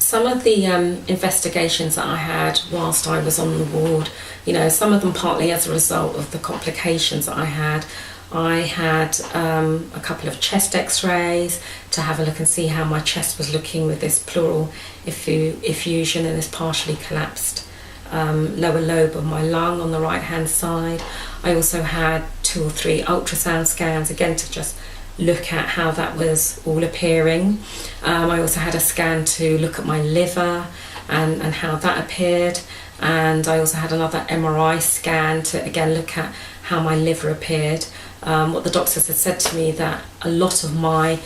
some of the investigations that I had whilst I was on the ward, you know, some of them partly as a result of the complications that I had. I had a couple of chest x-rays to have a look and see how my chest was looking with this pleural effusion and this partially collapsed lower lobe of my lung on the right hand side. I also had 2 or 3 ultrasound scans, again to just look at how that was all appearing. I also had a scan to look at my liver and how that appeared, and I also had another MRI scan to again look at how my liver appeared. What the doctors had said to me that a lot of my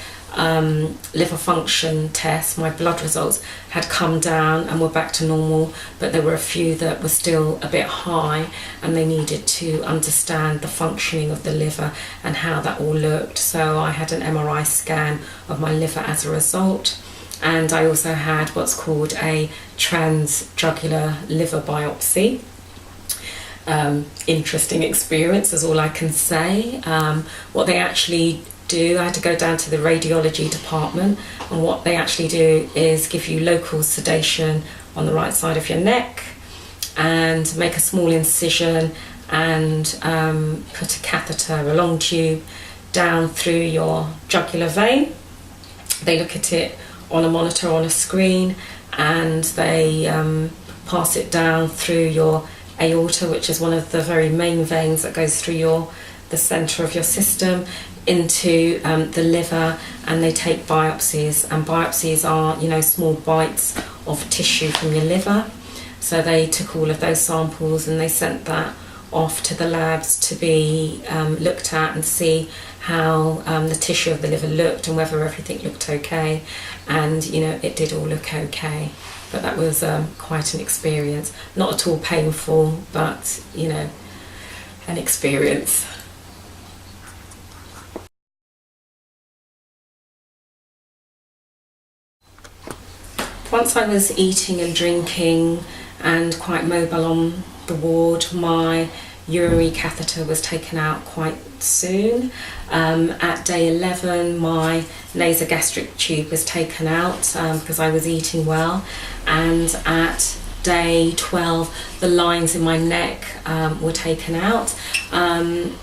liver function tests, my blood results, had come down and were back to normal, but there were a few that were still a bit high, and they needed to understand the functioning of the liver and how that all looked. So I had an MRI scan of my liver as a result, and I also had what's called a transjugular liver biopsy. Interesting experience is all I can say. What they actually do, I had to go down to the radiology department, and what they actually do is give you local sedation on the right side of your neck and make a small incision and put a catheter, a long tube, down through your jugular vein. They look at it on a monitor on a screen, and they pass it down through your aorta, which is one of the very main veins that goes through the centre of your system, into the liver, and they take biopsies, and biopsies are, you know, small bites of tissue from your liver. So they took all of those samples and they sent that off to the labs to be looked at and see how the tissue of the liver looked and whether everything looked okay, and you know, it did all look okay. But that was quite an experience. Not at all painful, but you know, an experience. Once I was eating and drinking and quite mobile on the ward, my urinary catheter was taken out quite soon. At day 11, my nasogastric tube was taken out because I was eating well, and at day 12, the lines in my neck were taken out.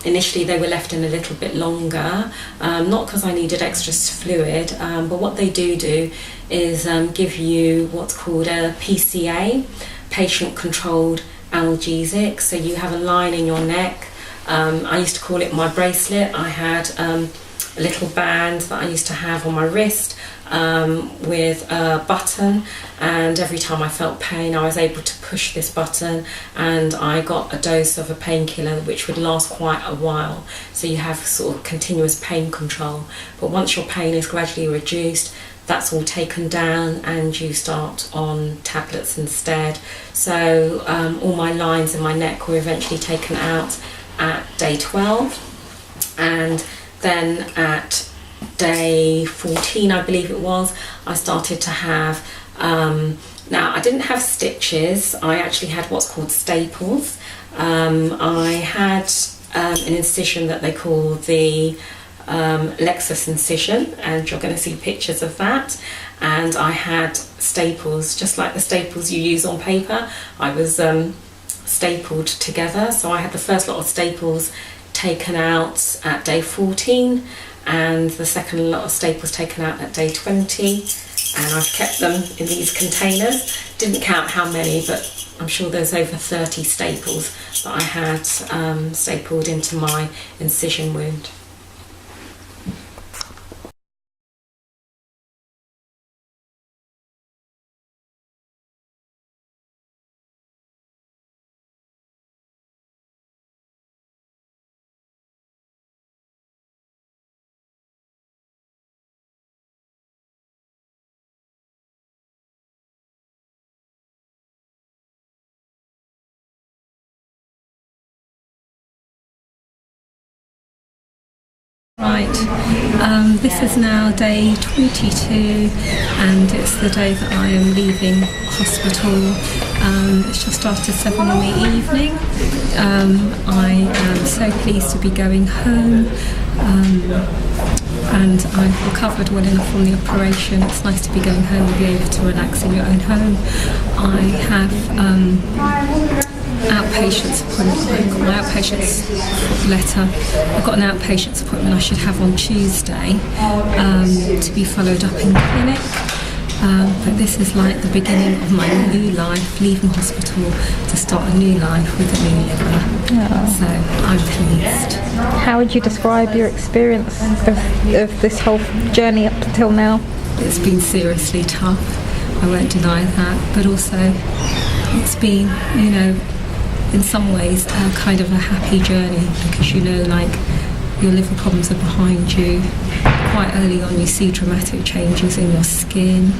Initially, they were left in a little bit longer, not because I needed extra fluid, but what they do is give you what's called a PCA, patient-controlled analgesic. So you have a line in your neck. I used to call it my bracelet. I had a little band that I used to have on my wrist with a button, and every time I felt pain I was able to push this button and I got a dose of a painkiller which would last quite a while. So you have sort of continuous pain control, but once your pain is gradually reduced, that's all taken down and you start on tablets instead. So all my lines in my neck were eventually taken out at day 12, and then at day 14, I believe it was, I started to have, now I didn't have stitches, I actually had what's called staples. I had an incision that they call the Lexus incision, and you're going to see pictures of that, and I had staples, just like the staples you use on paper. I was stapled together, so I had the first lot of staples taken out at day 14 and the second lot of staples taken out at day 20, and I've kept them in these containers. Didn't count how many, but I'm sure there's over 30 staples that I had stapled into my incision wound. Right, this is now day 22 and it's the day that I am leaving hospital. It's just after 7 in the evening. I am so pleased to be going home and I've recovered well enough from the operation. It's nice to be going home and be able to relax in your own home. I have outpatient's appointment. I've got my outpatient's letter. I've got an outpatient's appointment I should have on Tuesday to be followed up in clinic. But this is like the beginning of my new life, leaving hospital to start a new life with a new liver. Oh. So I'm pleased. How would you describe your experience of this whole journey up until now? It's been seriously tough, I won't deny that, but also it's been, you know, in some ways kind of a happy journey, because you know, like, your liver problems are behind you. Quite early on you see dramatic changes in your skin,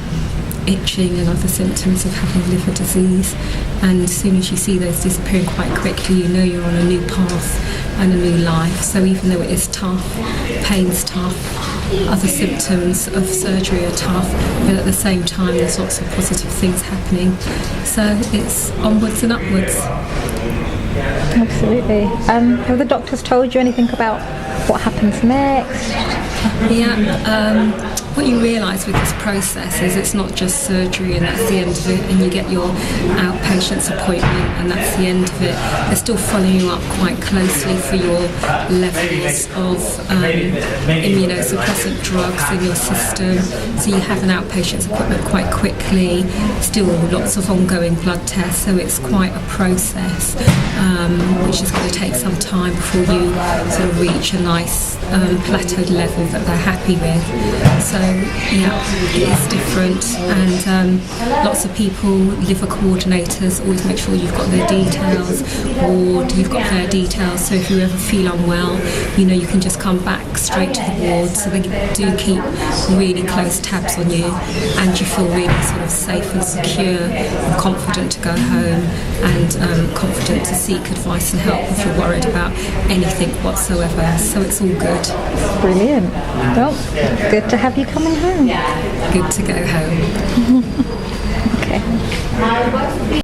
itching and other symptoms of having liver disease, and as soon as you see those disappearing quite quickly, you know you're on a new path and a new life. So even though it is tough, pain's tough, other symptoms of surgery are tough, but at the same time there's lots of positive things happening. So it's onwards and upwards. Absolutely. Have the doctors told you anything about what happens next? Yeah, what you realise with this process is it's not just surgery and that's the end of it, and you get your outpatient's appointment and that's the end of it. They're still following you up quite closely for your levels of immunosuppressant drugs in your system. So you have an outpatient's appointment quite quickly, still lots of ongoing blood tests, so it's quite a process, which is going to take some time before you sort of reach a nice plateaued level that they're happy with. So yeah, it is different, and lots of people, liver coordinators, always make sure you've got their details, ward, you've got their details, so if you ever feel unwell, you know, you can just come back straight to the ward. So they do keep really close tabs on you, and you feel really sort of safe and secure and confident to go home, and confident to seek advice and help if you're worried about anything whatsoever. So it's all good. Brilliant. Well, good to have you coming home. Good to go home. Okay.